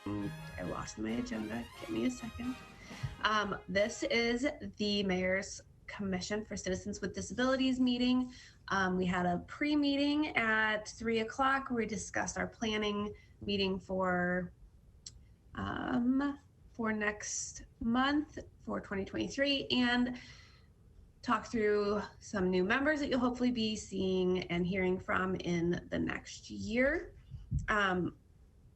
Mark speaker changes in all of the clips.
Speaker 1: I lost my agenda. Give me a second. This is the Mayor's Commission for Citizens with Disabilities meeting. We had a pre-meeting at 3 o'clock where we discussed our planning meeting for next month for 2023 and talk through some new members that you'll hopefully be seeing and hearing from in the next year.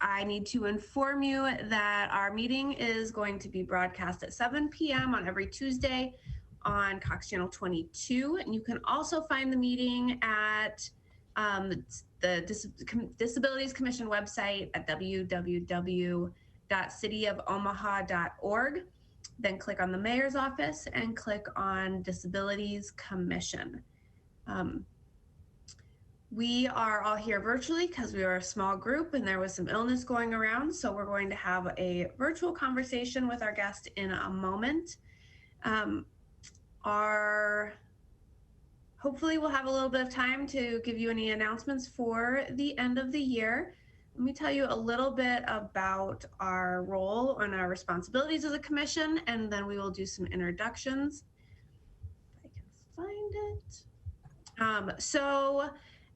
Speaker 1: I need to inform you that our meeting is going to be broadcast at 7 p.m. on every Tuesday on Cox Channel 22. And you can also find the meeting at the Disabilities Commission website at www.cityofomaha.org. Then click on the mayor's office and click on Disabilities Commission. We are all here virtually because we are a small group and there was some illness going around. So we're going to have a virtual conversation with our guest in a moment. Hopefully we'll have a little bit of time to give you any announcements for the end of the year. Let me tell you a little bit about our role and our responsibilities as a commission, and then we will do some introductions. If I can find it. So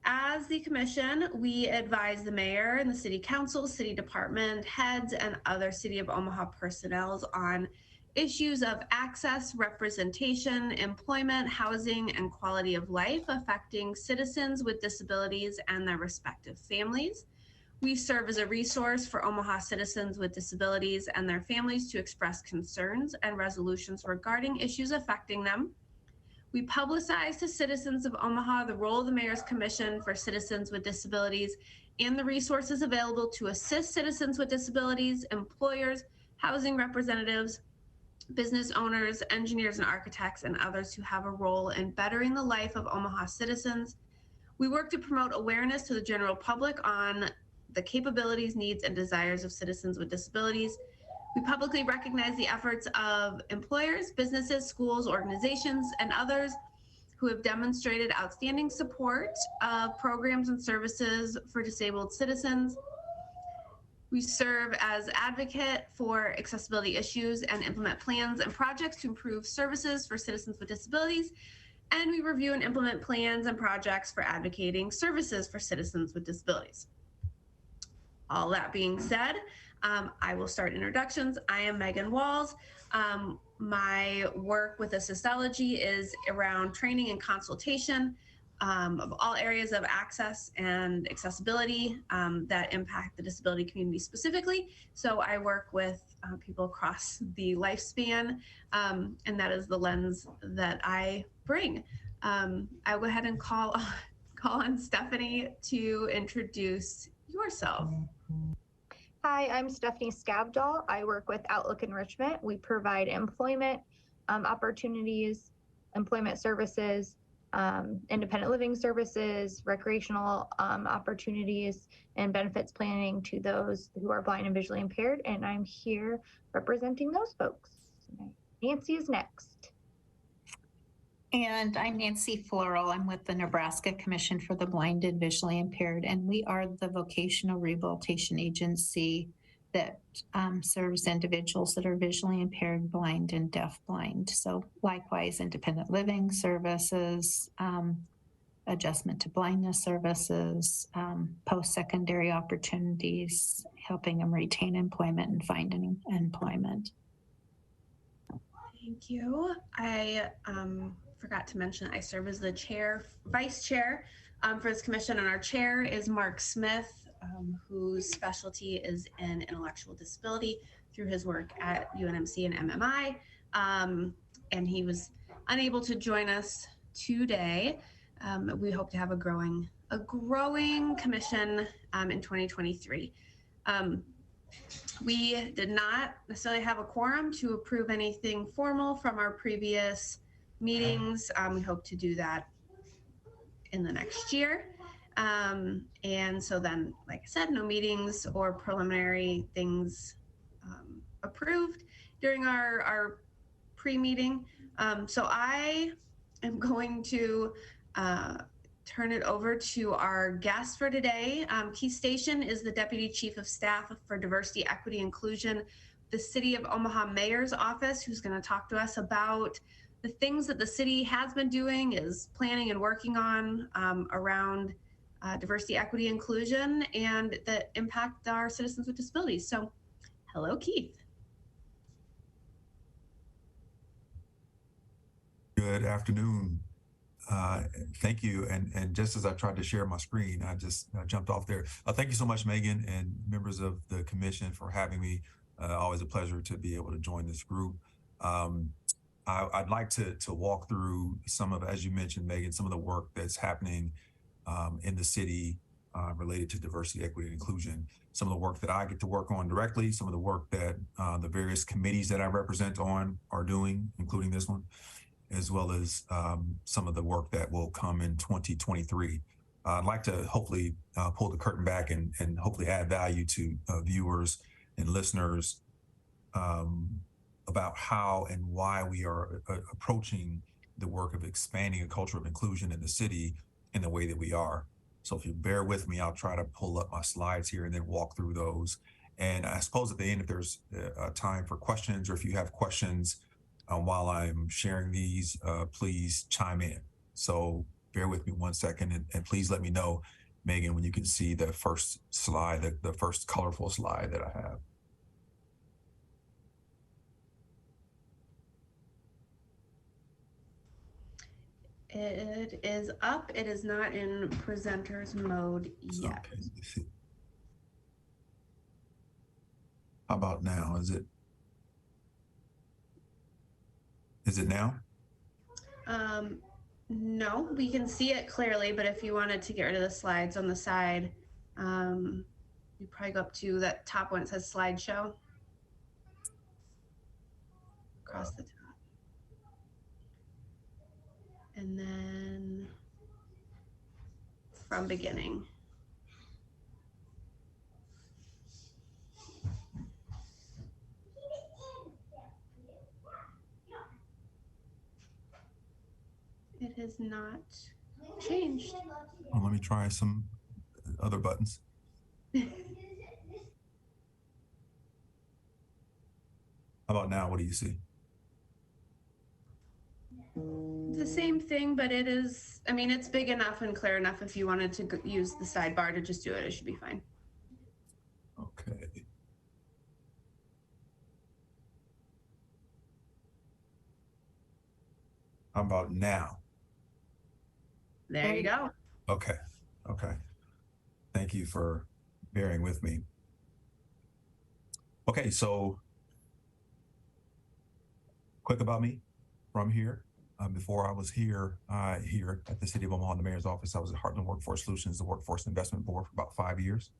Speaker 1: as the commission, we advise the mayor and the city council, city department heads, and other City of Omaha personnel on issues of access, representation, employment, housing, and quality of life affecting citizens with disabilities and their respective families. We serve as a resource for Omaha citizens with disabilities and their families to express concerns and resolutions regarding issues affecting them. We publicize to citizens of Omaha the role of the Mayor's Commission for Citizens with Disabilities and the resources available to assist citizens with disabilities, employers, housing representatives, business owners, engineers and architects, and others who have a role in bettering the life of Omaha citizens. We work to promote awareness to the general public on the capabilities, needs, and desires of citizens with disabilities. We publicly recognize the efforts of employers, businesses, schools, organizations, and others who have demonstrated outstanding support of programs and services for disabled citizens. We serve as advocate for accessibility issues and implement plans and projects to improve services for citizens with disabilities. And we review and implement plans and projects for advocating services for citizens with disabilities. All that being said, I will start introductions. I am Megan Walls. My work with Assistology is around training and consultation of all areas of access and accessibility that impact the disability community specifically. So I work with people across the lifespan, and that is the lens that I bring. I'll go ahead and call on Stephanie to introduce yourself.
Speaker 2: Hi, I'm Stephanie Scabdahl. I work with Outlook Enrichment. We provide employment opportunities, employment services, independent living services, recreational opportunities, and benefits planning to those who are blind and visually impaired. And I'm here representing those folks. Nancy is next.
Speaker 3: And I'm Nancy Floral. I'm with the Nebraska Commission for the Blind and Visually Impaired, and we are the vocational rehabilitation agency that serves individuals that are visually impaired, blind, and deafblind. So likewise, independent living services, adjustment to blindness services, post-secondary opportunities, helping them retain employment and find employment.
Speaker 1: Thank you. I forgot to mention I serve as the vice chair for this commission, and our chair is Mark Smith, whose specialty is in intellectual disability through his work at UNMC and MMI, and he was unable to join us today. We hope to have a growing commission in 2023. We did not necessarily have a quorum to approve anything formal from our previous meetings. We hope to do that in the next year. And so then, like I said, no meetings or preliminary things approved during our pre-meeting. So I am going to turn it over to our guest for today. Keith Station is the Deputy Chief of Staff for Diversity, Equity, Inclusion, the City of Omaha Mayor's Office, who's going to talk to us about the things that the city has been doing, is planning and working on around diversity, equity, inclusion, and that impact our citizens with disabilities. So, hello, Keith.
Speaker 4: Good afternoon. Thank you. And just as I tried to share my screen, I just jumped off there. Thank you so much, Megan, and members of the commission for having me. Always a pleasure to be able to join this group. I'd like to walk through some of, as you mentioned, Megan, some of the work that's happening in the city related to diversity, equity, and inclusion. Some of the work that I get to work on directly, some of the work that the various committees that I represent on are doing, including this one, as well as some of the work that will come in 2023. I'd like to hopefully pull the curtain back and hopefully add value to viewers and listeners about how and why we are approaching the work of expanding a culture of inclusion in the city in the way that we are. So if you bear with me, I'll try to pull up my slides here and then walk through those. And I suppose at the end, if there's time for questions, or if you have questions while I'm sharing these, please chime in. So bear with me 1 second, and please let me know, Megan, when you can see the first slide, the first colorful slide that I have.
Speaker 1: It is up. It is not in presenters mode yet.
Speaker 4: Okay, let's see. How about now? Is it now?
Speaker 1: No, we can see it clearly, but if you wanted to get rid of the slides on the side, you probably go up to that top one. It says slideshow across the top. And then from beginning. It has not changed.
Speaker 4: Well, let me try some other buttons. How about now? What do you see?
Speaker 1: The same thing, but it is, I mean, it's big enough and clear enough. If you wanted to use the sidebar to just do it, it should be fine.
Speaker 4: Okay. How about now?
Speaker 1: There you go.
Speaker 4: Okay. Okay. Thank you for bearing with me. Okay, so quick about me from here. Before I was here at the City of Omaha, the Mayor's Office, I was at Heartland Workforce Solutions, the Workforce Investment Board, for about 5 years.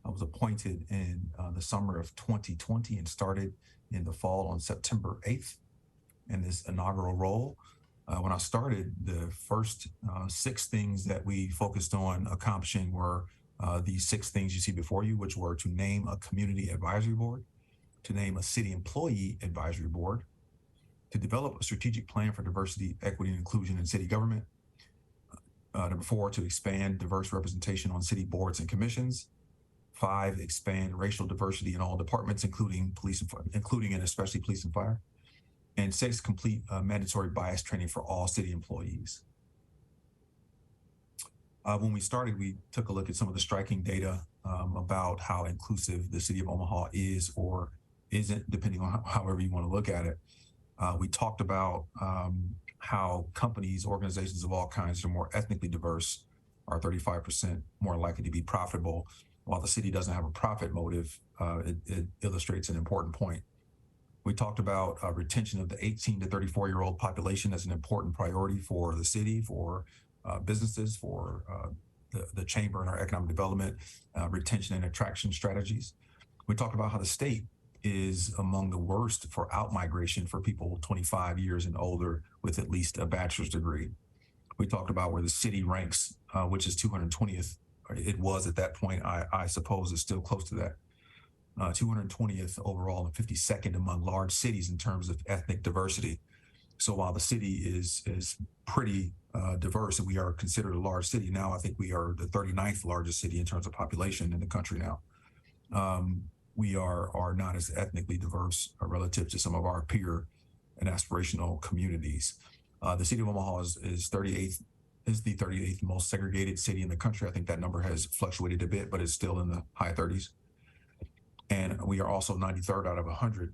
Speaker 4: I was appointed in the summer of 2020 and started in the fall on September 8th in this inaugural role. When I started, the first 6 things that we focused on accomplishing were these 6 things you see before you, which were to name a community advisory board, to name a city employee advisory board, to develop a strategic plan for diversity, equity, and inclusion in city government. Number 4, to expand diverse representation on city boards and commissions. 5, expand racial diversity in all departments, including and especially police and fire. And 6, complete mandatory bias training for all city employees. When we started, we took a look at some of the striking data about how inclusive the City of Omaha is or isn't, depending on however you want to look at it. We talked about how companies, organizations of all kinds that are more ethnically diverse are 35% more likely to be profitable. While the city doesn't have a profit motive, it illustrates an important point. We talked about retention of the 18 to 34-year-old population as an important priority for the city, for businesses, for the chamber and our economic development, retention and attraction strategies. We talked about how the state is among the worst for outmigration for people 25 years and older with at least a bachelor's degree. We talked about where the city ranks, which is 220th. It was at that point, I suppose it's still close to that. 220th overall and 52nd among large cities in terms of ethnic diversity. So while the city is pretty diverse, and we are considered a large city now, I think we are the 39th largest city in terms of population in the country now. We are not as ethnically diverse relative to some of our peer and aspirational communities. The city of Omaha is the 38th most segregated city in the country. I think that number has fluctuated a bit, but it's still in the high 30s. And we are also 93rd out of 100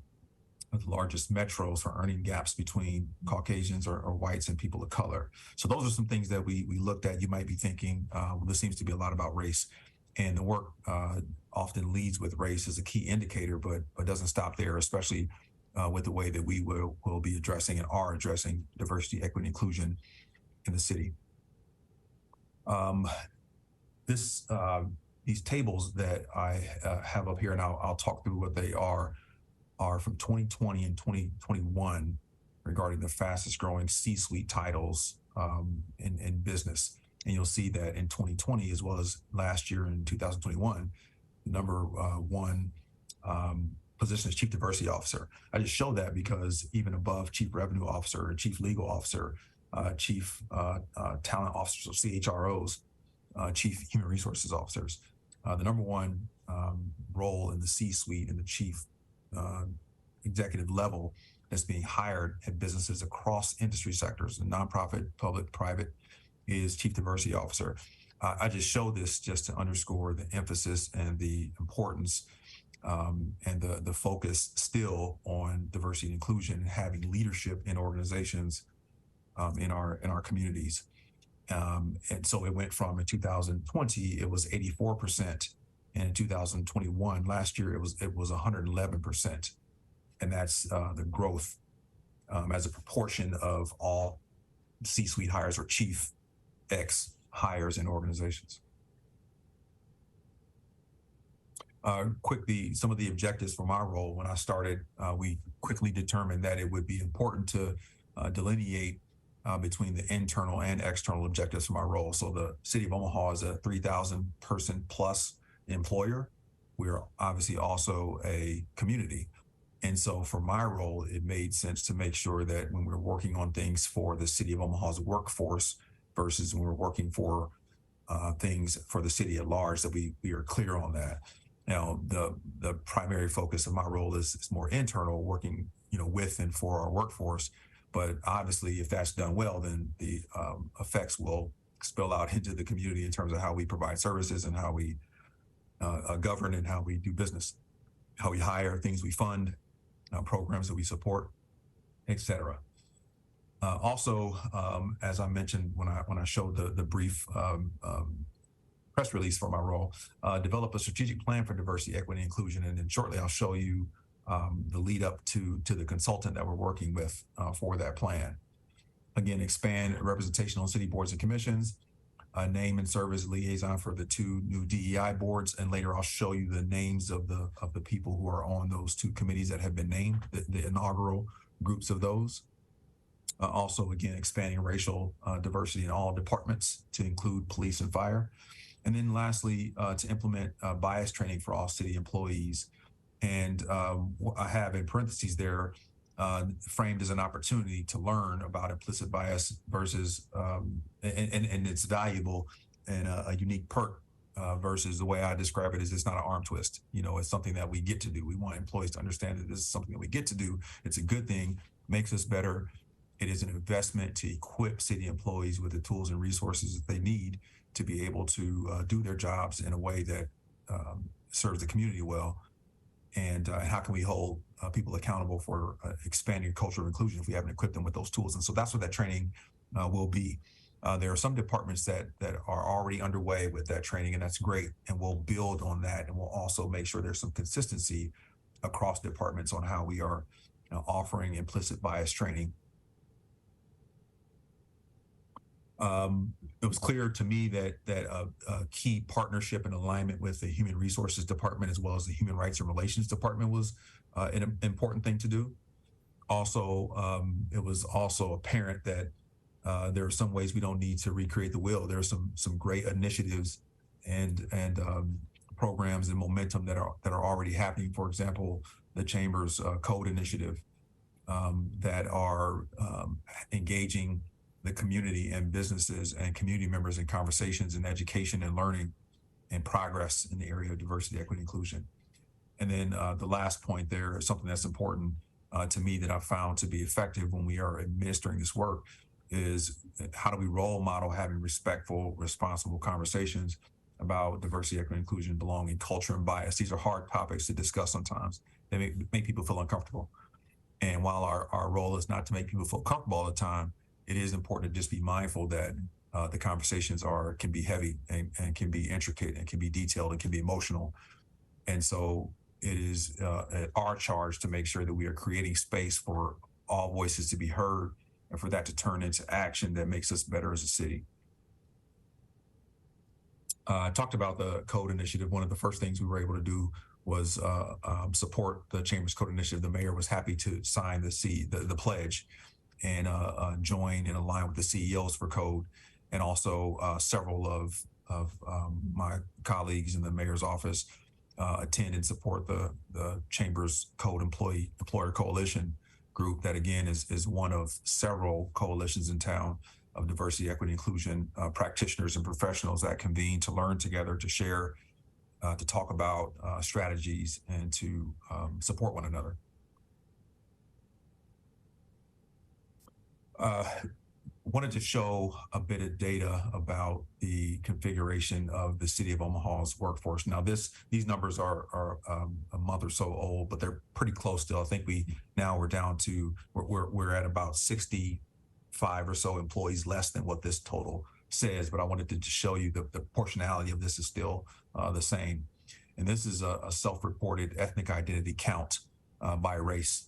Speaker 4: of the largest metros for earning gaps between Caucasians or whites and people of color. So those are some things that we looked at. You might be thinking, well, this seems to be a lot about race. And the work often leads with race as a key indicator, but doesn't stop there, especially with the way that we will be addressing and are addressing diversity, equity, inclusion in the city. These tables that I have up here, and I'll talk through what they are from 2020 and 2021 regarding the fastest growing C-suite titles in business. And you'll see that in 2020, as well as last year in 2021, the number one position is Chief Diversity Officer. I just show that because even above Chief Revenue Officer, Chief Legal Officer, Chief Talent Officers, or CHROs, Chief Human Resources Officers, the number one role in the C-suite and the chief executive level that's being hired at businesses across industry sectors, the nonprofit, public, private, is Chief Diversity Officer. I just show this just to underscore the emphasis and the importance and the focus still on diversity and inclusion and having leadership in organizations in our communities. And so it went from, in 2020, it was 84%. And in 2021, last year, it was 111%. And that's the growth as a proportion of all C-suite hires or chief X hires in organizations. Quickly, some of the objectives for my role when I started, we quickly determined that it would be important to delineate between the internal and external objectives for my role. So the city of Omaha is a 3,000 person plus employer. We are obviously also a community. And so for my role, it made sense to make sure that when we're working on things for the city of Omaha's workforce versus when we're working for things for the city at large, that we are clear on that. Now, the primary focus of my role is more internal, working with and for our workforce. But obviously, if that's done well, then the effects will spill out into the community in terms of how we provide services and how we govern and how we do business, how we hire, things we fund, programs that we support, et cetera. Also, as I mentioned when I showed the brief press release for my role, develop a strategic plan for diversity, equity, and inclusion. And then shortly, I'll show you the lead up to the consultant that we're working with for that plan. Again, expand representation on city boards and commissions, name and serve as liaison for the 2 new DEI boards. And later I'll show you the names of the people who are on those 2 committees that have been named, the inaugural groups of those. Also, again, expanding racial diversity in all departments to include police and fire. And then lastly, to implement bias training for all city employees. And I have in parentheses there framed as an opportunity to learn about implicit bias versus and it's valuable and a unique perk versus the way I describe it is it's not an arm twist. It's something that we get to do. We want employees to understand that this is something that we get to do. It's a good thing, makes us better. It is an investment to equip city employees with the tools and resources that they need to be able to do their jobs in a way that serves the community well. And how can we hold people accountable for expanding culture of inclusion if we haven't equipped them with those tools? And so that's what that training will be. There are some departments that are already underway with that training, and that's great. And we'll build on that, and we'll also make sure there's some consistency across departments on how we are offering implicit bias training. It was clear to me that a key partnership and alignment with the Human Resources Department as well as the Human Rights and Relations Department was an important thing to do. Also, it was also apparent that there are some ways we don't need to recreate the wheel. There are some great initiatives and programs and momentum that are already happening. For example, the Chamber's Code Initiative that are engaging the community and businesses and community members in conversations and education and learning and progress in the area of diversity, equity, inclusion. And then the last point there is something that's important to me that I've found to be effective when we are administering this work is how do we role model having respectful, responsible conversations about diversity, equity, inclusion, belonging, culture, and bias. These are hard topics to discuss sometimes. They make people feel uncomfortable. And while our role is not to make people feel comfortable all the time, it is important to just be mindful that the conversations can be heavy and can be intricate and can be detailed and can be emotional. And so it is our charge to make sure that we are creating space for all voices to be heard and for that to turn into action that makes us better as a city. I talked about the code initiative. One of the first things we were able to do was support the Chamber's Code Initiative. The mayor was happy to sign the pledge and join and align with the CEOs for code, and also several of my colleagues in the mayor's office attend and support the Chamber's Code Employer Coalition group that again is one of several coalitions in town of diversity, equity, inclusion practitioners and professionals that convene to learn together, to share, to talk about strategies, and to support one another. Wanted to show a bit of data about the configuration of the City of Omaha's workforce. Now, these numbers are a month or so old, but they're pretty close still. I think we're down to we're at about 65 or so employees less than what this total says. But I wanted to just show you the proportionality of this is still the same. And this is a self-reported ethnic identity count by race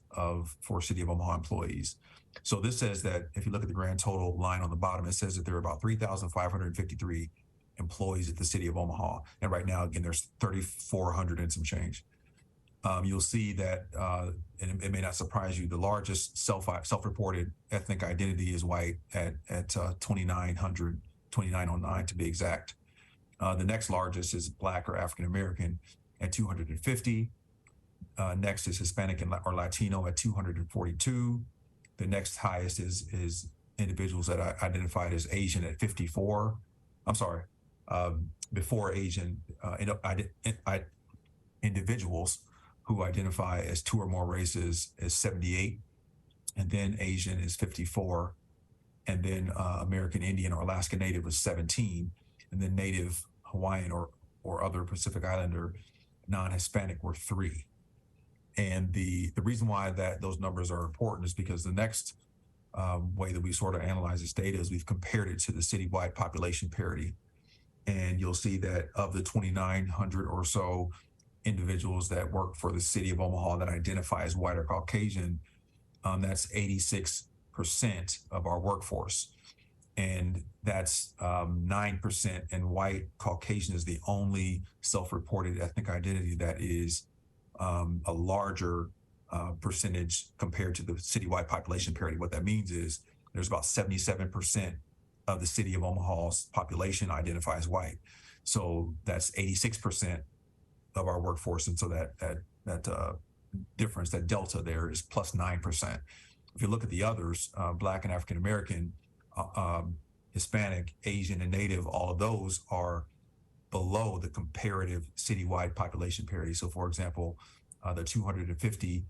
Speaker 4: for City of Omaha employees. So this says that if you look at the grand total line on the bottom, it says that there are about 3,553 employees at the City of Omaha. And right now, again, there's 3,400 and some change. You'll see that, and it may not surprise you, the largest self-reported ethnic identity is white at 2,900, 2,909 to be exact. The next largest is Black or African American at 250. Next is Hispanic or Latino at 242. The next highest is individuals that are identified as Asian at 54. I'm sorry, before Asian individuals who identify as two or more races is 78, and then Asian is 54, and then American Indian or Alaska Native was 17, and then Native Hawaiian or other Pacific Islander non-Hispanic were 3. And the reason why those numbers are important is because the next way that we sort of analyze this data is we've compared it to the citywide population parity. And you'll see that of the 2,900 or so individuals that work for the City of Omaha that identify as white or Caucasian, that's 86% of our workforce. And that's 9%, and white Caucasian is the only self-reported ethnic identity that is a larger percentage compared to the citywide population parity. What that means is there's about 77% of the City of Omaha's population identifies white. So that's 86% of our workforce. And so that difference, that delta there is plus 9%. If you look at the others, Black and African American, Hispanic, Asian, and Native, all of those are below the comparative citywide population parity. So for example, the 250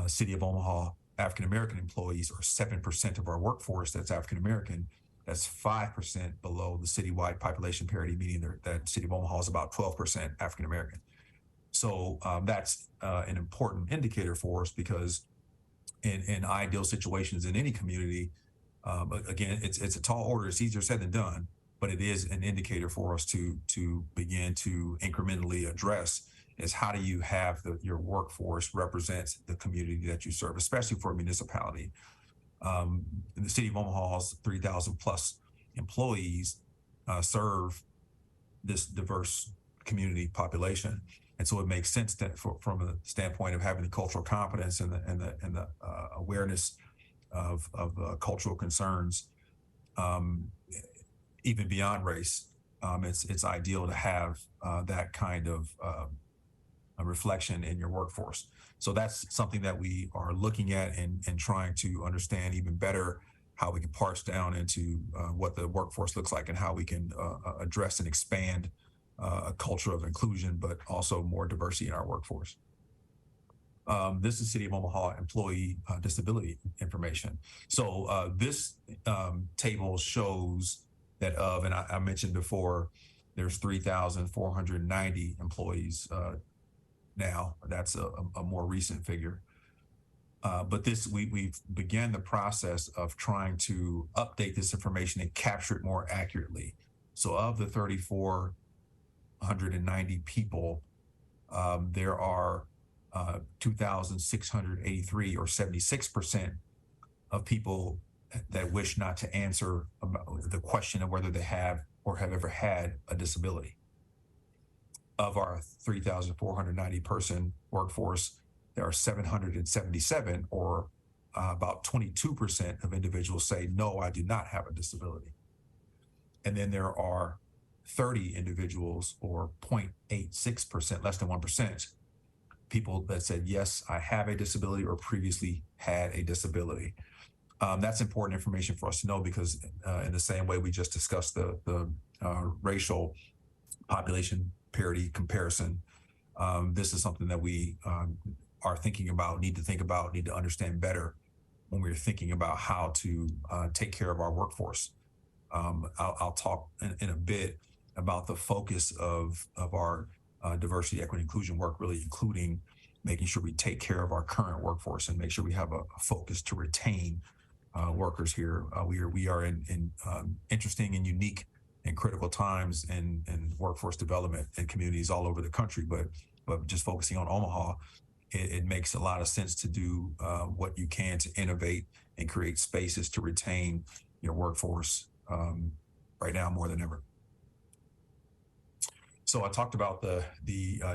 Speaker 4: City of Omaha African-American employees are 7% of our workforce that's African-American. That's 5% below the citywide population parity, meaning that City of Omaha is about 12% African-American. So that's an important indicator for us, because in ideal situations in any community, again, it's a tall order. It's easier said than done, but it is an indicator for us to begin to incrementally address is how do you have your workforce represent the community that you serve, especially for a municipality. In the City of Omaha's 3,000 plus employees serve this diverse community population. And so it makes sense that from a standpoint of having the cultural competence and the awareness of cultural concerns, even beyond race, it's ideal to have that kind of a reflection in your workforce. So that's something that we are looking at and trying to understand even better how we can parse down into what the workforce looks like and how we can address and expand a culture of inclusion, but also more diversity in our workforce. This is City of Omaha employee disability information. So this table shows that and I mentioned before, there's 3,490 employees now. That's a more recent figure. But we've began the process of trying to update this information and capture it more accurately. So of the 3,490 people, there are 2,683 or 76% of people that wish not to answer about the question of whether they have or have ever had a disability. Of our 3,490 person workforce, there are 777 or about 22% of individuals say, no, I do not have a disability. And then there are 30 individuals or 0.86%, less than 1%, people that said, yes, I have a disability or previously had a disability. That's important information for us to know because in the same way we just discussed the racial population parity comparison, this is something that we are thinking about, need to think about, need to understand better when we're thinking about how to take care of our workforce. I'll talk in a bit about the focus of our diversity, equity, inclusion work, really including making sure we take care of our current workforce and make sure we have a focus to retain workers here. We are in interesting and unique and critical times in workforce development in communities all over the country, but just focusing on Omaha, it makes a lot of sense to do what you can to innovate and create spaces to retain your workforce right now more than ever. So I talked about the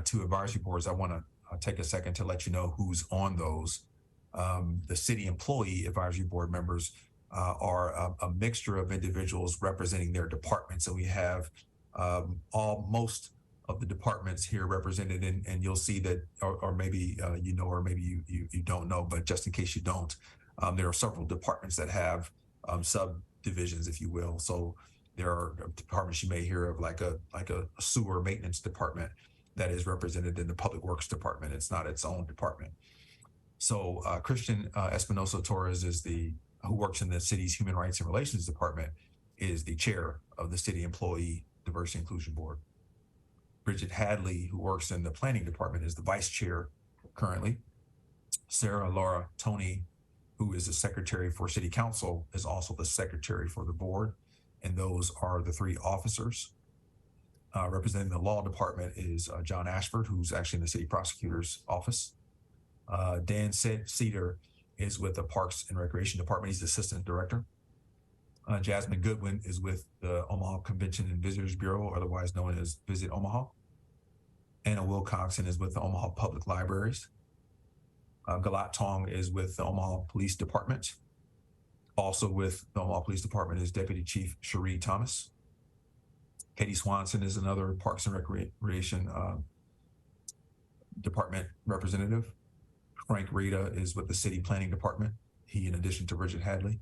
Speaker 4: two advisory boards. I want to take a second to let you know who's on those. The city employee advisory board members are a mixture of individuals representing their departments. So we have most of the departments here represented, and you'll see that, or maybe you know, or maybe you don't know, but just in case you don't, there are several departments that have subdivisions, if you will. So there are departments you may hear of, like a sewer maintenance department that is represented in the public works department. It's not its own department. So Christian Espinosa Torres who works in the city's Human Rights and Relations Department, is the chair of the City Employee Diversity Inclusion Board. Bridget Hadley, who works in the Planning Department, is the vice chair currently. Sarah Laura Tony, who is the secretary for City Council, is also the secretary for the board. And those are the three officers. Representing the law department is John Ashford, who's actually in the city prosecutor's office. Dan Cedar is with the Parks and Recreation Department. He's the assistant director. Jasmine Goodwin is with the Omaha Convention and Visitors Bureau, otherwise known as Visit Omaha. Anna Wilcoxon is with the Omaha Public Libraries. Galat Tong is with the Omaha Police Department. Also with the Omaha Police Department is Deputy Chief Cherie Thomas. Katie Swanson is another Parks and Recreation Department representative. Frank Rita is with the City Planning Department, he in addition to Bridget Hadley.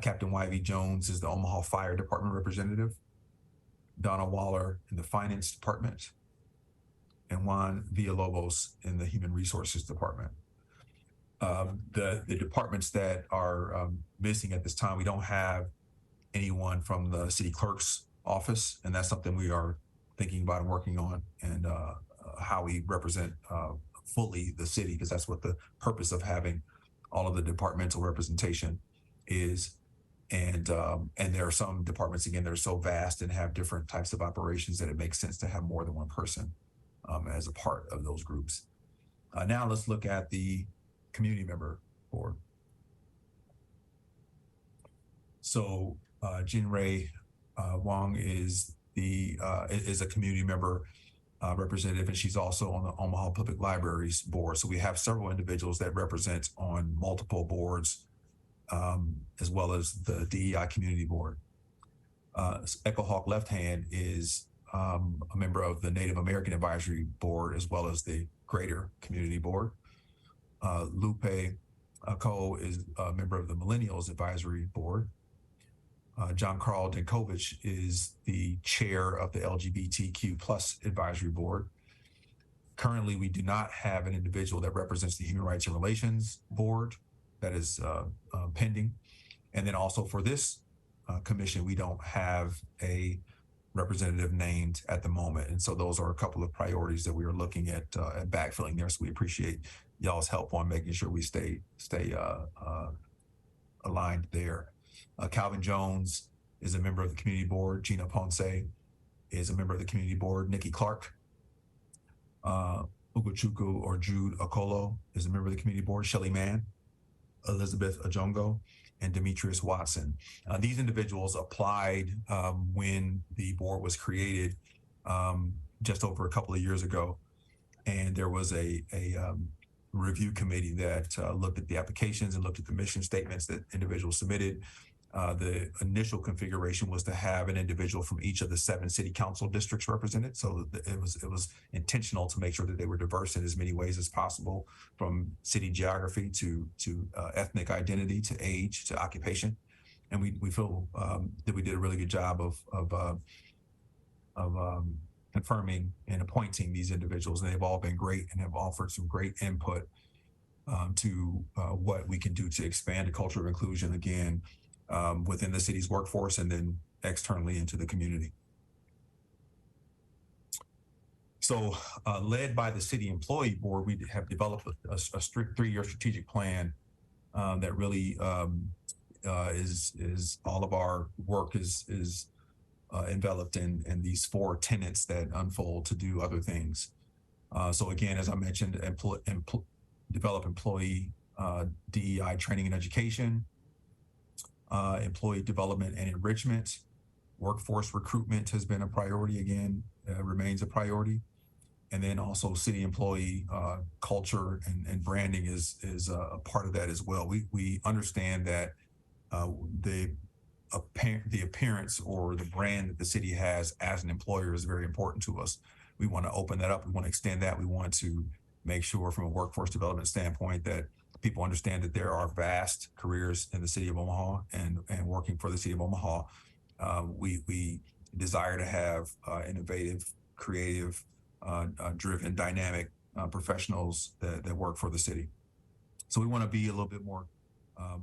Speaker 4: Captain Wyvie Jones is the Omaha Fire Department representative. Donna Waller in the Finance Department. And Juan Villalobos in the Human Resources Department. The departments that are missing at this time, we don't have anyone from the city clerk's office, and that's something we are thinking about and working on, and how we represent fully the city, because that's what the purpose of having all of the departmental representation is. And there are some departments, again, that are so vast and have different types of operations that it makes sense to have more than one person as a part of those groups. Now let's look at the community member board. So Jin Ray Wong is a community member representative, and she's also on the Omaha Public Libraries board. So we have several individuals that represent on multiple boards, as well as the DEI community board. Echo Hawk Left Hand is a member of the Native American Advisory Board, as well as the Greater Community Board. Lupe Cole is a member of the Millennials Advisory Board. John Carl Denkovich is the chair of the LGBTQ plus advisory board. Currently, we do not have an individual that represents the Human Rights and Relations Board. That is pending. And then also for this commission, we don't have a representative named at the moment. And so those are a couple of priorities that we are looking at backfilling there. So we appreciate y'all's help on making sure we stay aligned there. Calvin Jones is a member of the community board. Gina Ponce is a member of the community board. Nikki Clark, Ugochukwu or Jude Okolo is a member of the community board. Shelley Mann, Elizabeth Ajongo, and Demetrius Watson. These individuals applied when the board was created just over a couple of years ago. And there was a review committee that looked at the applications and looked at the mission statements that individuals submitted. The initial configuration was to have an individual from each of the 7 city council districts represented. So it was intentional to make sure that they were diverse in as many ways as possible, from city geography to ethnic identity, to age, to occupation. And we feel that we did a really good job of confirming and appointing these individuals. And they've all been great and have offered some great input to what we can do to expand the culture of inclusion again, within the city's workforce and then externally into the community. So led by the City Employee Board, we have developed a strict 3-year strategic plan that really is all of our work is enveloped in these 4 tenets that unfold to do other things. So again, as I mentioned, develop employee DEI training and education, employee development and enrichment. Workforce recruitment has been a priority again, remains a priority. And then also city employee culture and branding is a part of that as well. We understand that the appearance or the brand that the city has as an employer is very important to us. We want to open that up. We want to extend that. We want to make sure from a workforce development standpoint that people understand that there are vast careers in the city of Omaha, and working for the city of Omaha. We desire to have innovative, creative, driven, dynamic professionals that work for the city. So we want to be a little bit more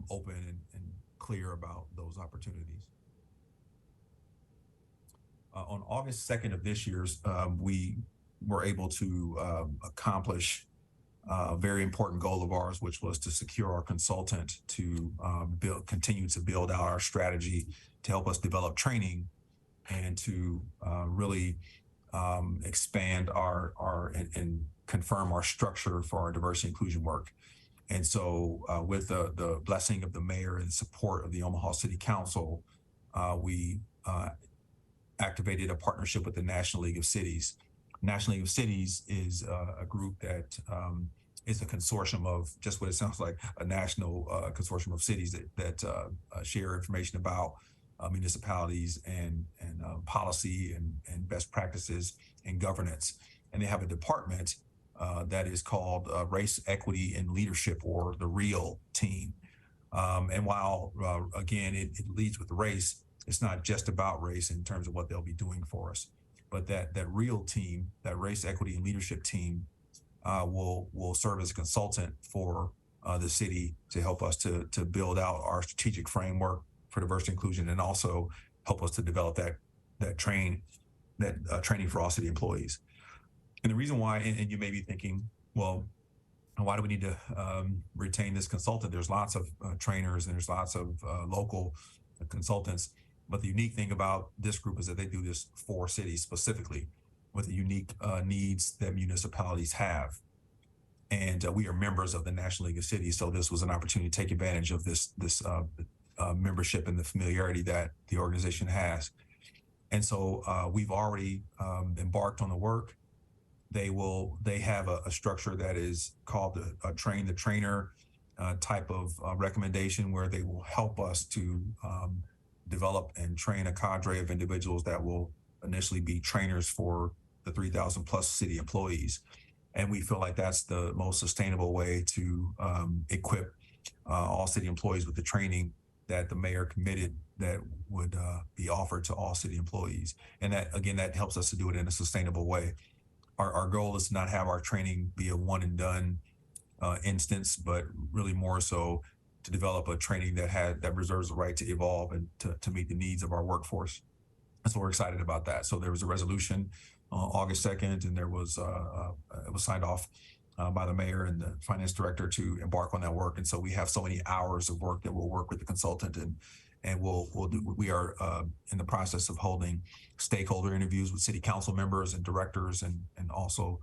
Speaker 4: open and clear about those opportunities. On August 2nd of this year, we were able to accomplish a very important goal of ours, which was to secure our consultant to continue to build out our strategy to help us develop training and to really expand and confirm our structure for our diversity inclusion work. And so with the blessing of the mayor and support of the Omaha City Council, we activated a partnership with the National League of Cities. National League of Cities is a group that is a consortium of just what it sounds like, a national consortium of cities that share information about municipalities and policy and best practices and governance. And they have a department that is called Race, Equity, and Leadership, or the REAL team. And while, again, it leads with the race, it's not just about race in terms of what they'll be doing for us. But that REAL team, that Race, Equity, and Leadership team, will serve as a consultant for the city to help us to build out our strategic framework for diversity inclusion, and also help us to develop that training for all city employees. And the reason why, and you may be thinking, well, why do we need to retain this consultant? There's lots of trainers and there's lots of local consultants. But the unique thing about this group is that they do this for cities specifically, with the unique needs that municipalities have. And we are members of the National League of Cities, so this was an opportunity to take advantage of this membership and the familiarity that the organization has. And so we've already embarked on the work. They have a structure that is called a train the trainer type of recommendation, where they will help us to develop and train a cadre of individuals that will initially be trainers for the 3,000 plus city employees. And we feel like that's the most sustainable way to equip all city employees with the training that the mayor committed that would be offered to all city employees. And that, again, that helps us to do it in a sustainable way. Our goal is to not have our training be a one and done instance, but really more so to develop a training that reserves the right to evolve and to meet the needs of our workforce. And so we're excited about that. So there was a resolution August 2nd, and it was signed off by the mayor and the finance director to embark on that work. And so we have so many hours of work that we'll work with the consultant, and we are in the process of holding stakeholder interviews with city council members and directors and also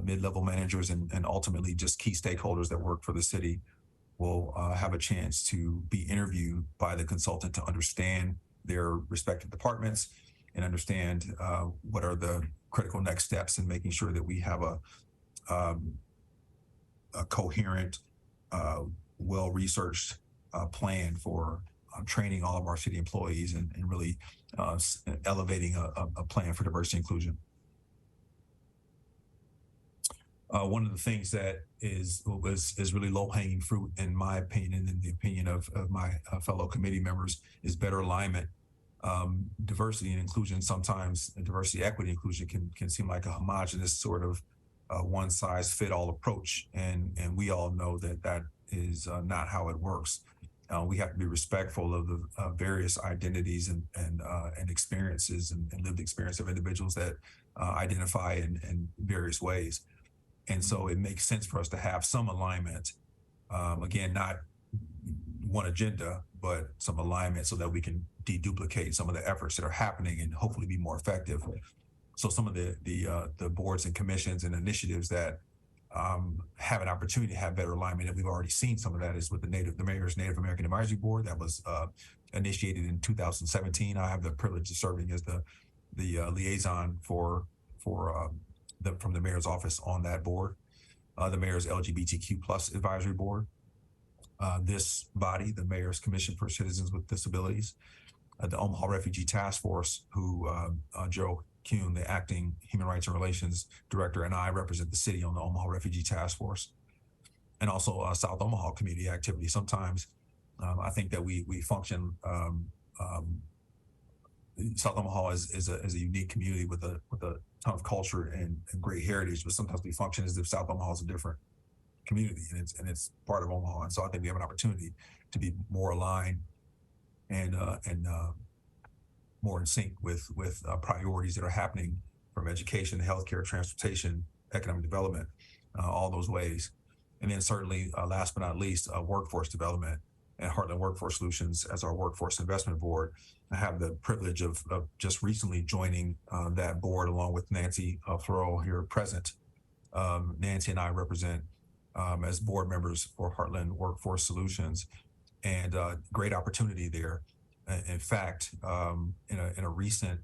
Speaker 4: mid-level managers and ultimately just key stakeholders that work for the city will have a chance to be interviewed by the consultant to understand their respective departments and understand what are the critical next steps in making sure that we have a coherent, well-researched plan for training all of our city employees and really elevating a plan for diversity and inclusion. One of the things that is really low-hanging fruit, in my opinion, and in the opinion of my fellow committee members, is better alignment. Diversity and inclusion, sometimes diversity, equity, inclusion can seem like a homogenous sort of one-size-fit-all approach, and we all know that is not how it works. We have to be respectful of the various identities and experiences and lived experience of individuals that identify in various ways. And so it makes sense for us to have some alignment. Again, not one agenda, but some alignment so that we can deduplicate some of the efforts that are happening and hopefully be more effective. So some of the boards and commissions and initiatives that have an opportunity to have better alignment, and we've already seen some of that, is with the Mayor's Native American Advisory Board that was initiated in 2017. I have the privilege of serving as the liaison from the mayor's office on that board. The mayor's LGBTQ plus advisory board. This body, the Mayor's Commission for Citizens with Disabilities, the Omaha Refugee Task Force, who Joe Kuhn, the acting Human Rights and Relations Director, and I represent the city on the Omaha Refugee Task Force, and also South Omaha Community Activity. Sometimes I think that we function. South Omaha is a unique community with a ton of culture and great heritage, but sometimes we function as if South Omaha is a different community, and it's part of Omaha. And so I think we have an opportunity to be more aligned and more in sync with priorities that are happening from education, healthcare, transportation, economic development, all those ways. And then certainly, last but not least, workforce development and Heartland Workforce Solutions as our workforce investment board. I have the privilege of just recently joining that board along with Nancy Thoreau here present. Nancy and I represent as board members for Heartland Workforce Solutions, and great opportunity there. In fact, in a recent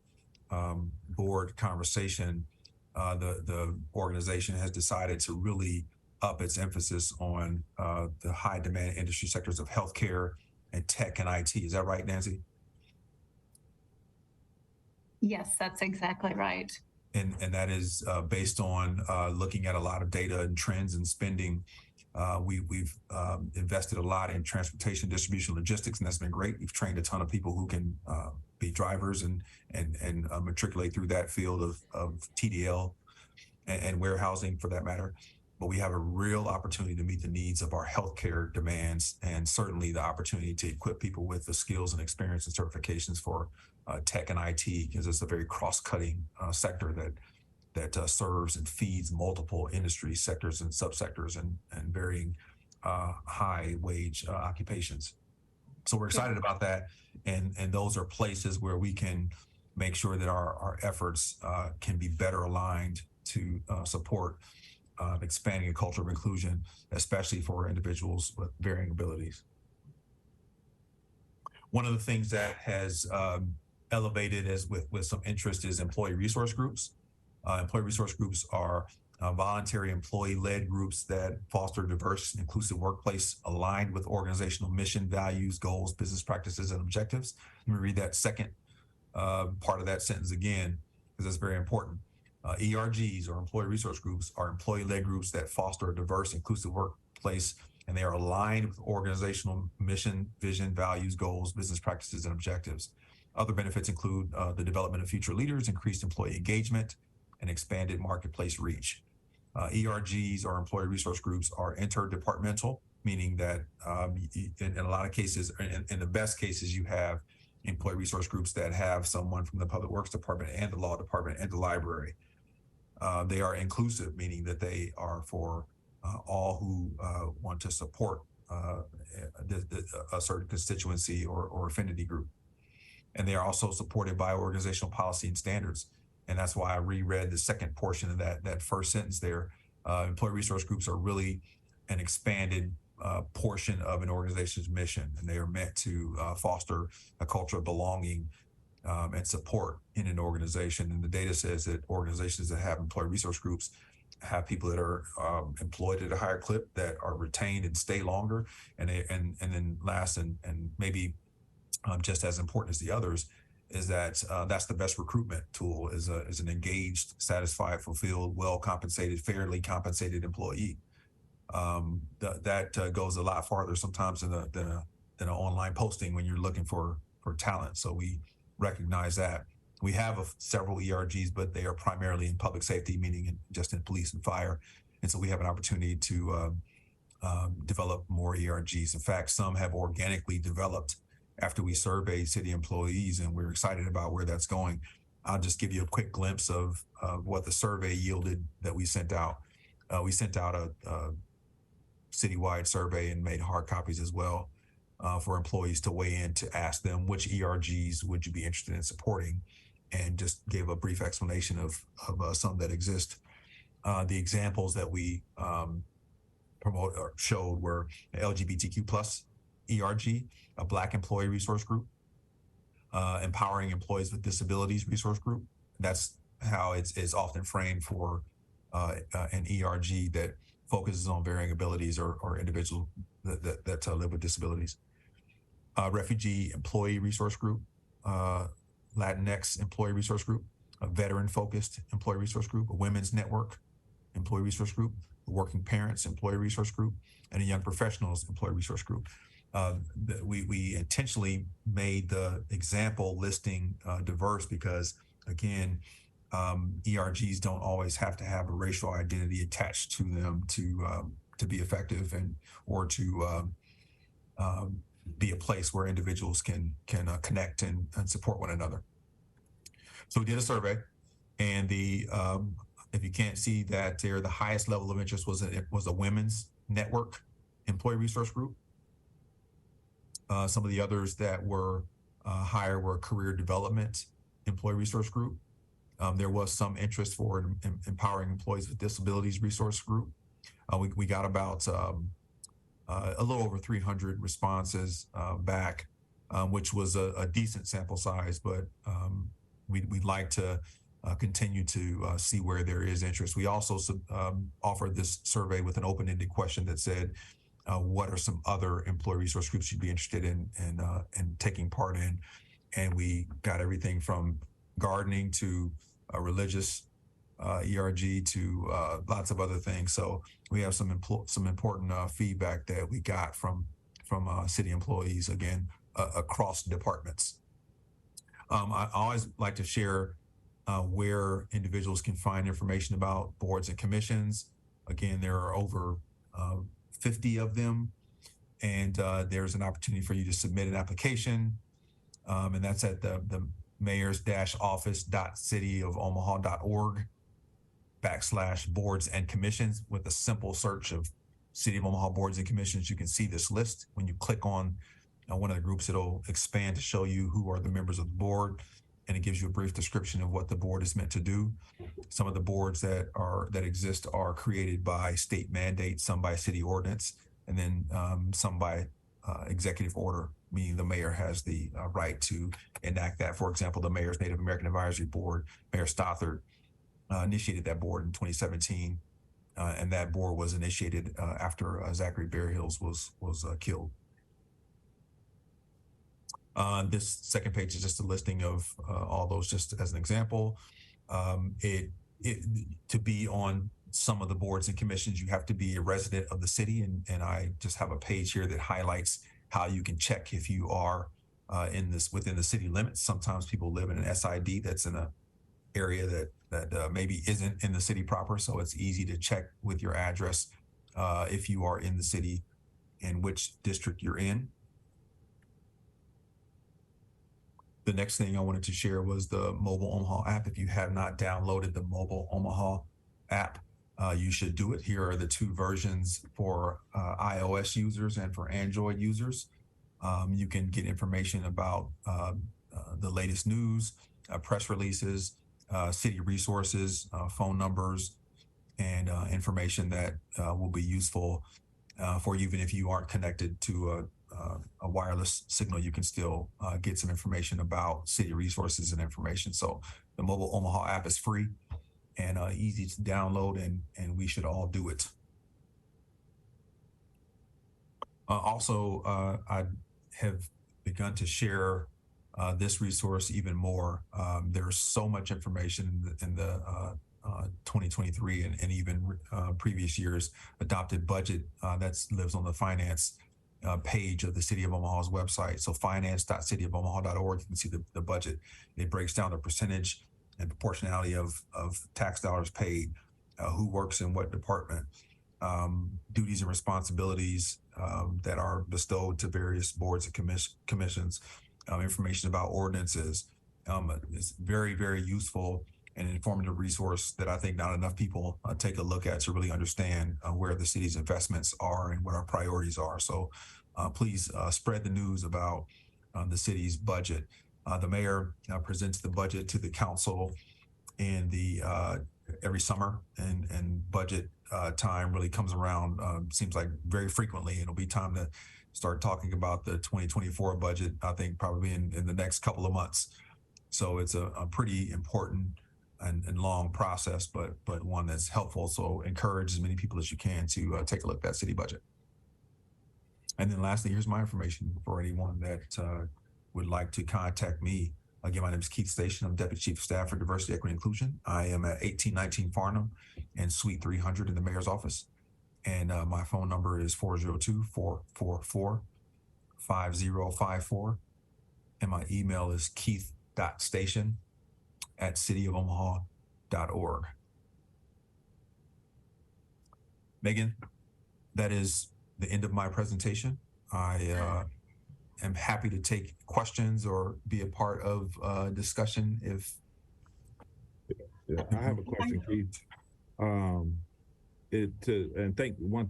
Speaker 4: board conversation, the organization has decided to really up its emphasis on the high demand industry sectors of healthcare and tech and IT. Is that right, Nancy?
Speaker 3: Yes, that's exactly right.
Speaker 4: And that is based on looking at a lot of data and trends and spending. We've invested a lot in transportation, distribution, logistics, and that's been great. We've trained a ton of people who can be drivers and matriculate through that field of TDL and warehousing, for that matter. But we have a real opportunity to meet the needs of our healthcare demands, and certainly the opportunity to equip people with the skills and experience and certifications for tech and IT, because it's a very cross-cutting sector that serves and feeds multiple industry sectors and subsectors and varying high wage occupations. So we're excited about that. And those are places where we can make sure that our efforts can be better aligned to support expanding a culture of inclusion, especially for individuals with varying abilities. One of the things that has elevated as with some interest is employee resource groups. Employee resource groups are voluntary employee-led groups that foster a diverse, inclusive workplace aligned with organizational mission, values, goals, business practices, and objectives. Let me read that second part of that sentence again. because it's very important. ERGs, or employee resource groups, are employee-led groups that foster a diverse, inclusive workplace, and they are aligned with organizational mission, vision, values, goals, business practices, and objectives. Other benefits include the development of future leaders, increased employee engagement, and expanded marketplace reach. ERGs, or employee resource groups, are interdepartmental, meaning that in a lot of cases, in the best cases, you have employee resource groups that have someone from the public works department and the law department and the library. They are inclusive, meaning that they are for all who want to support a certain constituency or affinity group. And they are also supported by organizational policy and standards. And that's why I reread the second portion of that first sentence there. Employee resource groups are really an expanded portion of an organization's mission, and they are meant to foster a culture of belonging and support in an organization. And the data says that organizations that have employee resource groups have people that are employed at a higher clip, that are retained and stay longer, and then last and maybe just as important as the others is that that's the best recruitment tool, is an engaged, satisfied, fulfilled, well compensated, fairly compensated employee. That goes a lot farther sometimes than an online posting when you're looking for talent. So we recognize that. We have several ERGs, but they are primarily in public safety, meaning just in police and fire. And so we have an opportunity to develop more ERGs. In fact, some have organically developed after we surveyed city employees, and we're excited about where that's going. I'll just give you a quick glimpse of what the survey yielded that we sent out. We sent out a citywide survey and made hard copies as well for employees to weigh in, to ask them which ERGs would you be interested in supporting, and just gave a brief explanation of some that exist. The examples that we promote or showed were LGBTQ plus ERG, a Black employee resource group, empowering employees with disabilities resource group. That's how it's often framed for an ERG that focuses on varying abilities or individuals that live with disabilities. Refugee employee resource group, Latinx employee resource group, a veteran-focused employee resource group, a women's network employee resource group, a working parents employee resource group, and a young professionals employee resource group. We intentionally made the example listing diverse because, again, ERGs don't always have to have a racial identity attached to them to be effective or to be a place where individuals can connect and support one another. So we did a survey, and if you can't see that there, the highest level of interest was a women's network employee resource group. Some of the others that were higher were career development employee resource group. There was some interest for empowering employees with disabilities resource group. We got about a little over 300 responses back, which was a decent sample size, but we'd like to continue to see where there is interest. We also offered this survey with an open-ended question that said, what are some other employee resource groups you'd be interested in taking part in? And we got everything from gardening to religious ERG to lots of other things. So we have some important feedback that we got from city employees, again, across departments. I always like to share where individuals can find information about boards and commissions. Again, there are over 50 of them, and there's an opportunity for you to submit an application, and that's at the mayors-office.cityofomaha.org/boards and commissions. With a simple search of City of Omaha boards and commissions, you can see this list. When you click on one of the groups, it'll expand to show you who are the members of the board, and it gives you a brief description of what the board is meant to do. Some of the boards that exist are created by state mandate, some by city ordinance, and then some by executive order, meaning the mayor has the right to enact that. For example, the Mayor's Native American Advisory Board, Mayor Stothard initiated that board in 2017, and that board was initiated after Zachary Bearhills was killed. This second page is just a listing of all those, just as an example. it to be on some of the boards and commissions, you have to be a resident of the city, and I just have a page here that highlights how you can check if you are within the city limits. Sometimes people live in an SID that's in a area that maybe isn't in the city proper, so it's easy to check with your address if you are in the city and which district you're in. The next thing I wanted to share was the Mobile Omaha app. If you have not downloaded the Mobile Omaha app, you should do it. Here are the two versions for iOS users and for Android users. You can get information about the latest news, press releases, city resources, phone numbers, and information that will be useful for you. Even if you aren't connected to a wireless signal, you can still get some information about city resources and information. So the Mobile Omaha app is free and easy to download, and we should all do it. Also, I have begun to share this resource even more. There's so much information in the 2023 and even previous years adopted budget that lives on the finance page of the City of Omaha's website. So finance.cityofomaha.org, you can see the budget. It breaks down the percentage and proportionality of tax dollars paid, who works in what department, duties and responsibilities that are bestowed to various boards and commissions, information about ordinances. It's very, very useful and informative resource that I think not enough people take a look at to really understand where the city's investments are and what our priorities are. So please spread the news about the city's budget. The mayor presents the budget to the council in the every summer, and budget time really comes around, seems like very frequently. It'll be time to start talking about the 2024 budget, I think probably in the next couple of months. So it's a pretty important and long process, but one that's helpful. So encourage as many people as you can to take a look at that city budget. And then lastly, here's my information for anyone that would like to contact me. Again, my name is Keith Station. I'm Deputy Chief of Staff for Diversity, Equity, and Inclusion. I am at 1819 Farnham and Suite 300 in the mayor's office. And my phone number is 402-444-5054. And my email is keith.station@cityofomaha.org. Megan, that is the end of my presentation. I am happy to take questions or be a part of discussion if.
Speaker 5: Yeah, I have a question, Keith.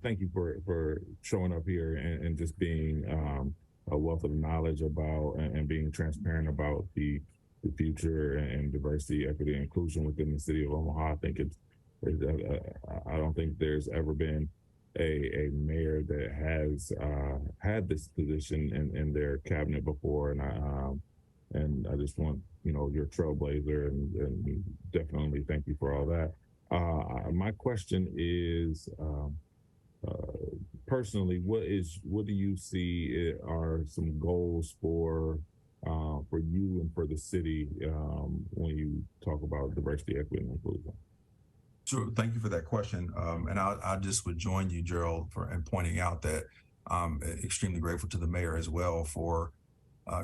Speaker 5: Thank you for showing up here and just being a wealth of knowledge about and being transparent about the future and diversity, equity, and inclusion within the city of Omaha. I think I don't think there's ever been a mayor that has had this position in their cabinet before, and I just want you're a trailblazer, and definitely thank you for all that. My question is, personally, what do you see are some goals for you and for the city when you talk about diversity, equity, and inclusion?
Speaker 4: Sure. Thank you for that question. And I just would join you, Gerald, in pointing out that I'm extremely grateful to the mayor as well for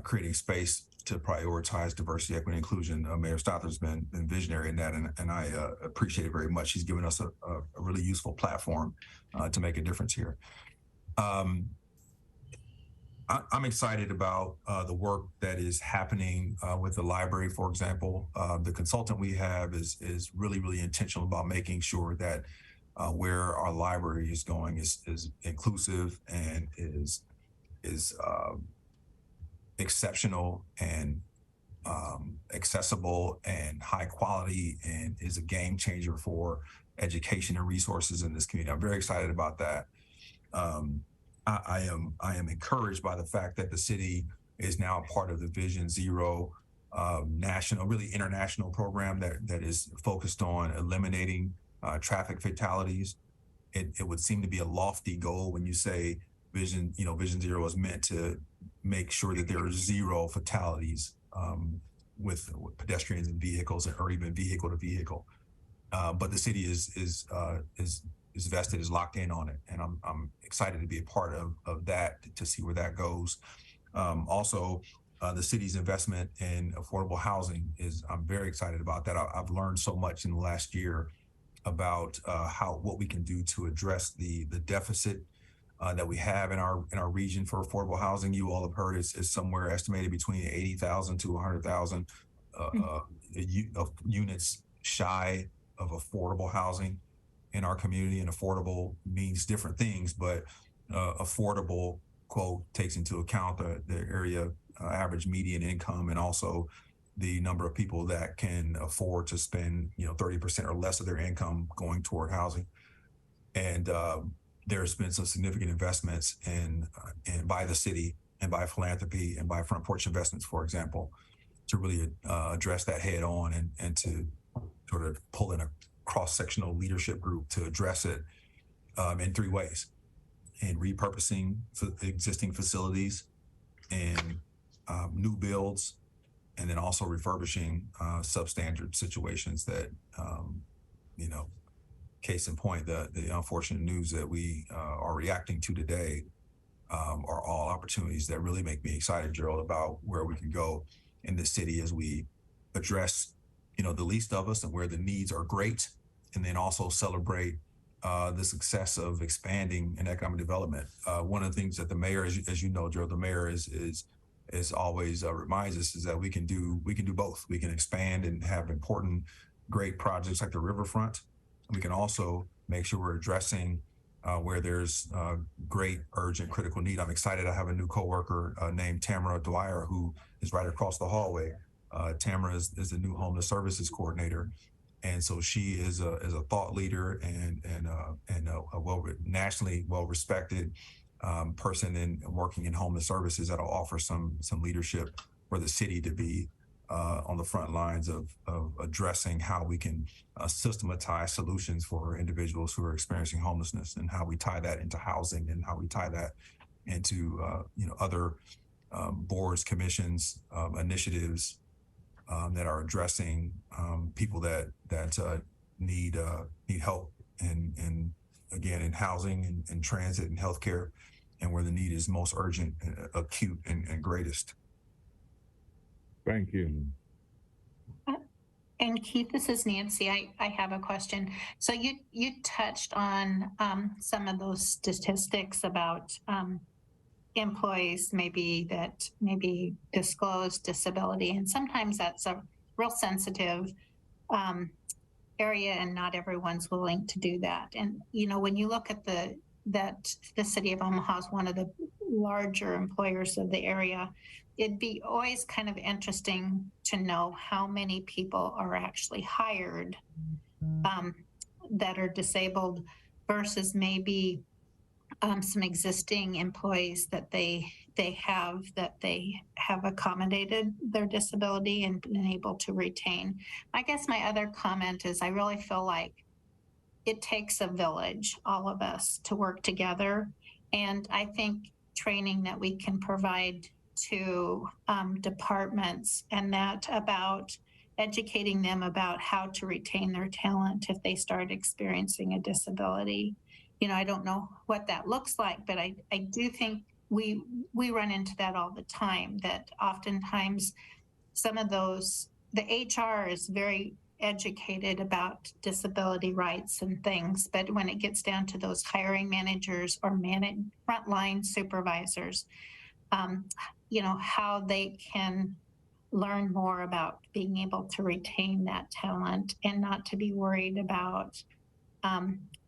Speaker 4: creating space to prioritize diversity, equity, and inclusion. Mayor Stothard's been visionary in that, and I appreciate it very much. He's given us a really useful platform to make a difference here. I'm excited about the work that is happening with the library, for example. The consultant we have is really, really intentional about making sure that where our library is going is inclusive and is exceptional and accessible and high quality, and is a game changer for education and resources in this community. I'm very excited about that. I am encouraged by the fact that the city is now a part of the Vision Zero national, really international program that is focused on eliminating traffic fatalities. It would seem to be a lofty goal when you say Vision Zero is meant to make sure that there are zero fatalities with pedestrians and vehicles, or even vehicle to vehicle. But the city is vested, is locked in on it, and I'm excited to be a part of that, to see where that goes. Also, the city's investment in affordable housing I'm very excited about that. I've learned so much in the last year about what we can do to address the deficit that we have in our region for affordable housing. You all have heard it's somewhere estimated between 80,000 to 100,000 units shy of affordable housing in our community. And affordable means different things, but affordable, quote, takes into account the area average median income, and also the number of people that can afford to spend 30% or less of their income going toward housing. And there's been some significant investments in by the city and by philanthropy and by Front Porch Investments, for example, to really address that head on, and to sort of pull in a cross-sectional leadership group to address it in three ways: in repurposing existing facilities, and new builds, and then also refurbishing substandard situations that, case in point, the unfortunate news that we are reacting to today are all opportunities that really make me excited, Gerald, about where we can go in this city as we address, the least of us and where the needs are great, and then also celebrate the success of expanding in economic development. One of the things that the mayor, as you know, Gerald, the mayor is always reminds us is that we can do both. We can expand and have important, great projects like the riverfront. We can also make sure we're addressing where there's great, urgent, critical need. I'm excited. I have a new coworker named Tamara Dwyer, who is right across the hallway. Tamara is the new homeless services coordinator, and so she is a thought leader and a nationally well respected person in working in homeless services that'll offer some leadership for the city to be on the front lines of addressing how we can systematize solutions for individuals who are experiencing homelessness, and how we tie that into housing, and how we tie that into other boards, commissions, initiatives that are addressing people that need help, and again, in housing and transit and healthcare, and where the need is most urgent, acute, and greatest.
Speaker 5: Thank you.
Speaker 3: And Keith, this is Nancy. I have a question. So you touched on some of those statistics about employees that maybe disclose disability, and sometimes that's a real sensitive area, and not everyone's willing to do that. And when you look at the city of Omaha is one of the larger employers of the area, it'd be always kind of interesting to know how many people are actually hired that are disabled versus maybe some existing employees that they have accommodated their disability and been able to retain. I guess my other comment is I really feel like it takes a village, all of us, to work together. And I think training that we can provide to departments, and that about educating them about how to retain their talent if they start experiencing a disability. I don't know what that looks like, but I do think we run into that all the time, that oftentimes some of those, the HR is very educated about disability rights and things, but when it gets down to those hiring managers or frontline supervisors, how they can learn more about being able to retain that talent and not to be worried about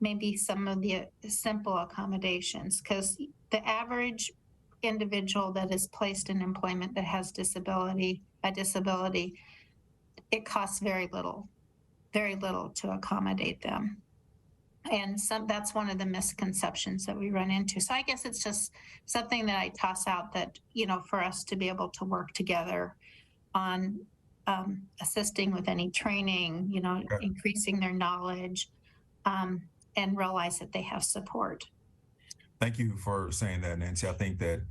Speaker 3: maybe some of the simple accommodations, because the average individual that is placed in employment that has a disability, it costs very little to accommodate them. And that's one of the misconceptions that we run into. So I guess it's just something that I toss out, that, for us to be able to work together on assisting with any training, increasing their knowledge, and realize that they have support.
Speaker 4: Thank you for saying that, Nancy. I think that,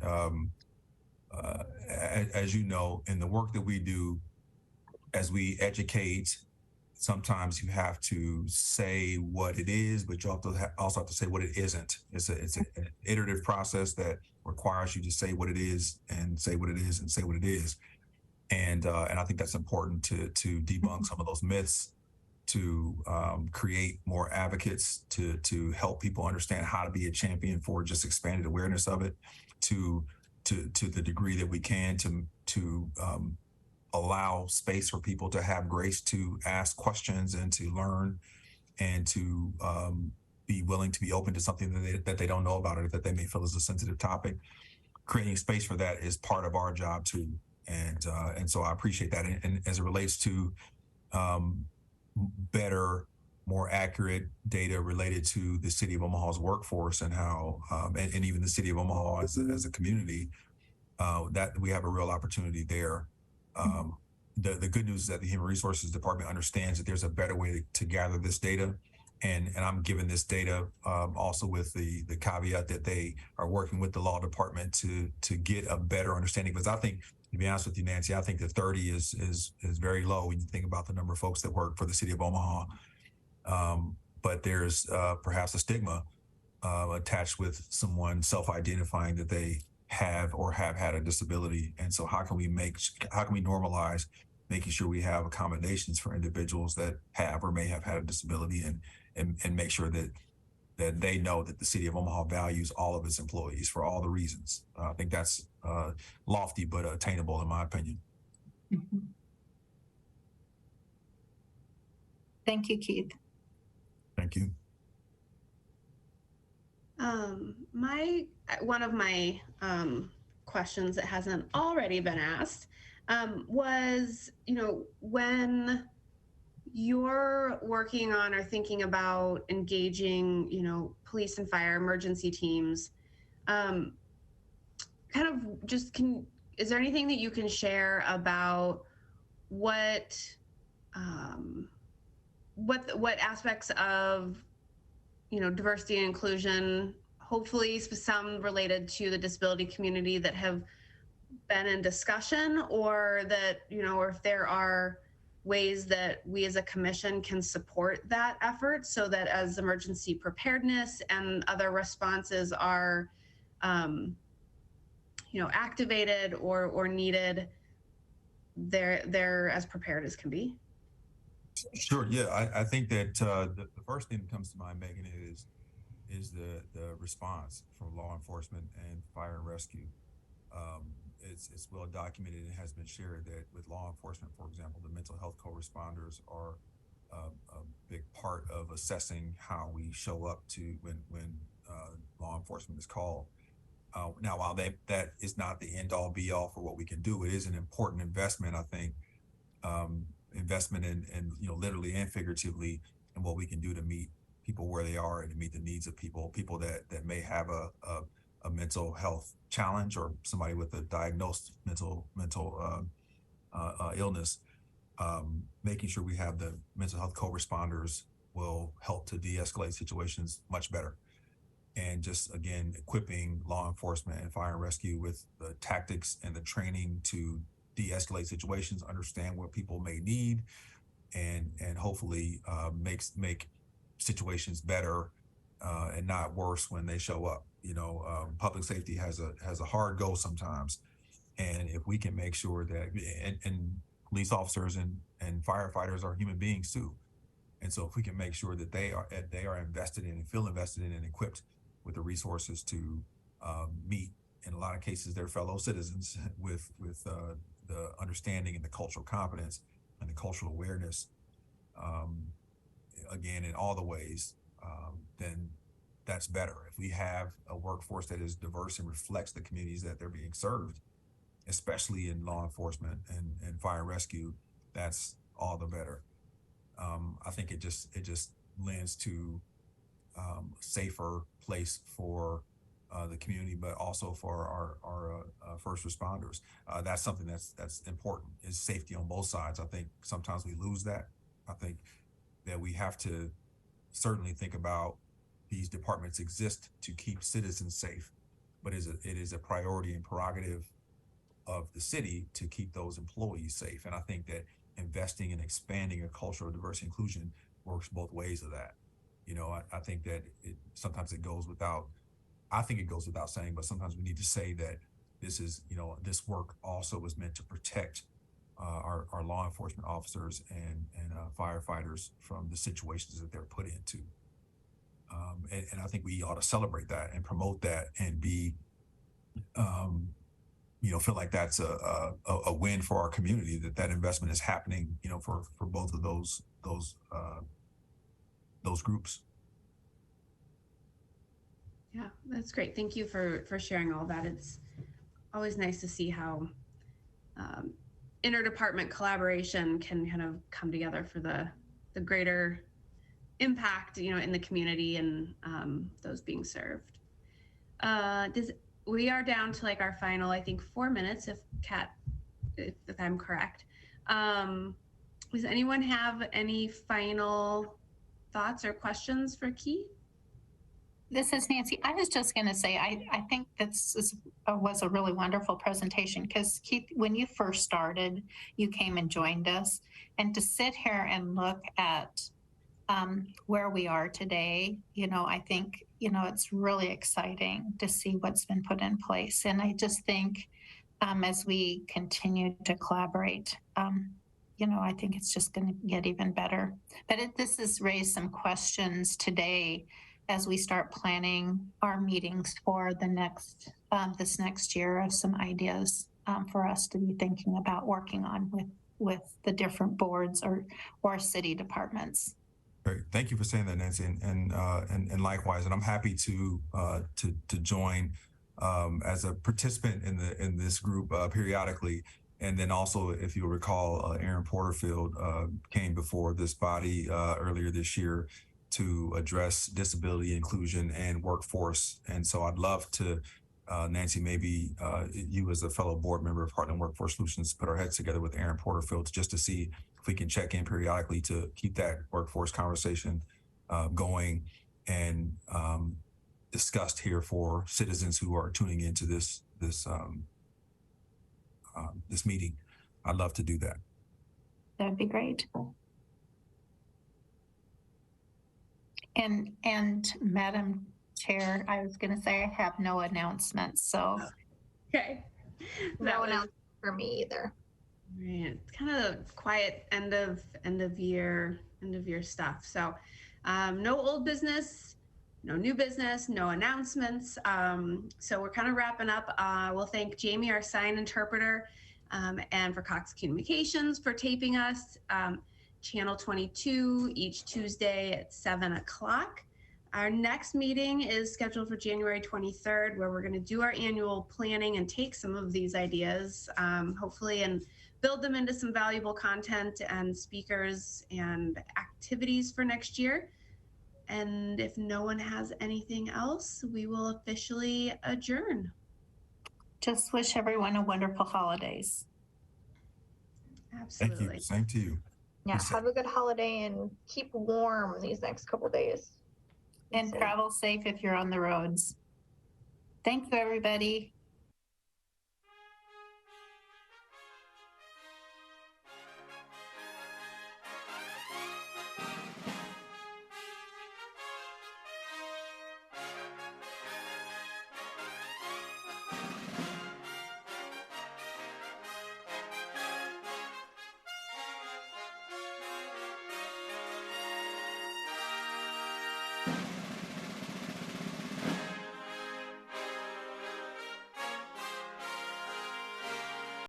Speaker 4: as you know, in the work that we do, as we educate, sometimes you have to say what it is, but you also have to say what it isn't. It's an iterative process that requires you to say what it is and say what it is and say what it is. And I think that's important to debunk some of those myths, to create more advocates, to help people understand how to be a champion for just expanded awareness of it, to the degree that we can, to allow space for people to have grace to ask questions and to learn, and to be willing to be open to something that they don't know about, or that they may feel is a sensitive topic. Creating space for that is part of our job too. And so I appreciate that. And as it relates to better, more accurate data related to the city of Omaha's workforce, and how, and even the city of Omaha as a community, that we have a real opportunity there. The good news is that the Human Resources Department understands that there's a better way to gather this data. And I'm giving this data also with the caveat that they are working with the law department to get a better understanding. Because I think, to be honest with you, Nancy, I think that 30 is very low when you think about the number of folks that work for the city of Omaha. But there's perhaps a stigma attached with someone self-identifying that they have or have had a disability. And so how can we normalize making sure we have accommodations for individuals that have or may have had a disability, and make sure that they know that the city of Omaha values all of its employees for all the reasons. I think that's lofty but attainable, in my opinion.
Speaker 3: Mm-hmm. Thank you, Keith.
Speaker 4: Thank you.
Speaker 1: One of my questions that hasn't already been asked was, when you're working on or thinking about engaging, police and fire emergency teams, is there anything that you can share about what aspects of diversity and inclusion, hopefully some related to the disability community, that have been in discussion, or that, or if there are ways that we as a commission can support that effort, so that as emergency preparedness and other responses are, activated or needed, they're as prepared as can be.
Speaker 4: Sure. Yeah, I think that the first thing that comes to mind, Megan, is the response from law enforcement and fire and rescue. It's well documented and has been shared that with law enforcement, for example, the mental health co-responders are a big part of assessing how we show up to when law enforcement is called. Now, while that is not the end all be all for what we can do, it is an important investment, I think. Investment in literally and figuratively, in what we can do to meet people where they are, and to meet the needs of people that may have a mental health challenge, or somebody with a diagnosed mental illness. Making sure we have the mental health co-responders will help to de-escalate situations much better. And just, again, equipping law enforcement and fire and rescue with the tactics and the training to de-escalate situations, understand what people may need, and hopefully make situations better and not worse when they show up. Public safety has a hard go sometimes, and if we can make sure that, and police officers and firefighters are human beings too, and so if we can make sure that they are invested in and feel invested in and equipped with the resources to meet, in a lot of cases, their fellow citizens with the understanding and the cultural competence and the cultural awareness, again, in all the ways, then that's better. If we have a workforce that is diverse and reflects the communities that they're being served, especially in law enforcement and fire and rescue, that's all the better. I think it just lends to a safer place for the community, but also for our first responders. That's something that's important, is safety on both sides. I think sometimes we lose that. I think that we have to certainly think about these departments exist to keep citizens safe, but it is a priority and prerogative of the city to keep those employees safe. And I think that investing and expanding a culture of diversity and inclusion works both ways of that. You know, I think that sometimes it goes without, I think it goes without saying, but sometimes we need to say that this is, you know, this work also is meant to protect our law enforcement officers and firefighters from the situations that they're put into. And I think we ought to celebrate that and promote that and be, you know, feel like that's a win for our community, that investment is happening, you know, for both of those groups.
Speaker 1: Yeah, that's great. Thank you for sharing all that. It's always nice to see how interdepartment collaboration can kind of come together for the greater impact, you know, in the community and those being served. We are down to like our final, I think, 4 minutes, if I'm correct. Does anyone have any final thoughts or questions for Key?
Speaker 3: This is Nancy. I was just going to say, I think was a really wonderful presentation because Keith, when you first started, you came and joined us, and to sit here and look at where we are today, you know, I think, you know, it's really exciting to see what's been put in place. And I just think as we continue to collaborate, you know, I think it's just going to get even better. But this has raised some questions today as we start planning our meetings for the next, this next year, of some ideas for us to be thinking about working on with the different boards or city departments.
Speaker 4: Great. Thank you for saying that, Nancy, and likewise. And I'm happy to join as a participant in this group periodically. And then also, if you'll recall, Aaron Porterfield came before this body earlier this year to address disability inclusion and workforce. And so I'd love to, Nancy, maybe you as a fellow board member of Heartland Workforce Solutions, put our heads together with Aaron Porterfield just to see if we can check in periodically to keep that workforce conversation going and discussed here for citizens who are tuning into this meeting. I'd love to do that.
Speaker 3: That'd be great. And Madam Chair, I was going to say I have no announcements. So
Speaker 1: okay,
Speaker 2: no announcement for me either.
Speaker 1: Right. It's kind of quiet end of year stuff. So no old business, no new business, no announcements. So we're kind of wrapping up. We'll thank Jamie, our sign interpreter, and for Cox Communications for taping us. Channel 22 each Tuesday at 7 o'clock. Our next meeting is scheduled for January 23rd, where we're going to do our annual planning and take some of these ideas, hopefully, and build them into some valuable content and speakers and activities for next year. And if no one has anything else, we will officially adjourn.
Speaker 3: Just wish everyone a wonderful holidays.
Speaker 1: Absolutely.
Speaker 4: Thank you. Same to you.
Speaker 2: Yeah, have a good holiday and keep warm these next couple days.
Speaker 3: And travel safe if you're on the roads. Thank you, everybody.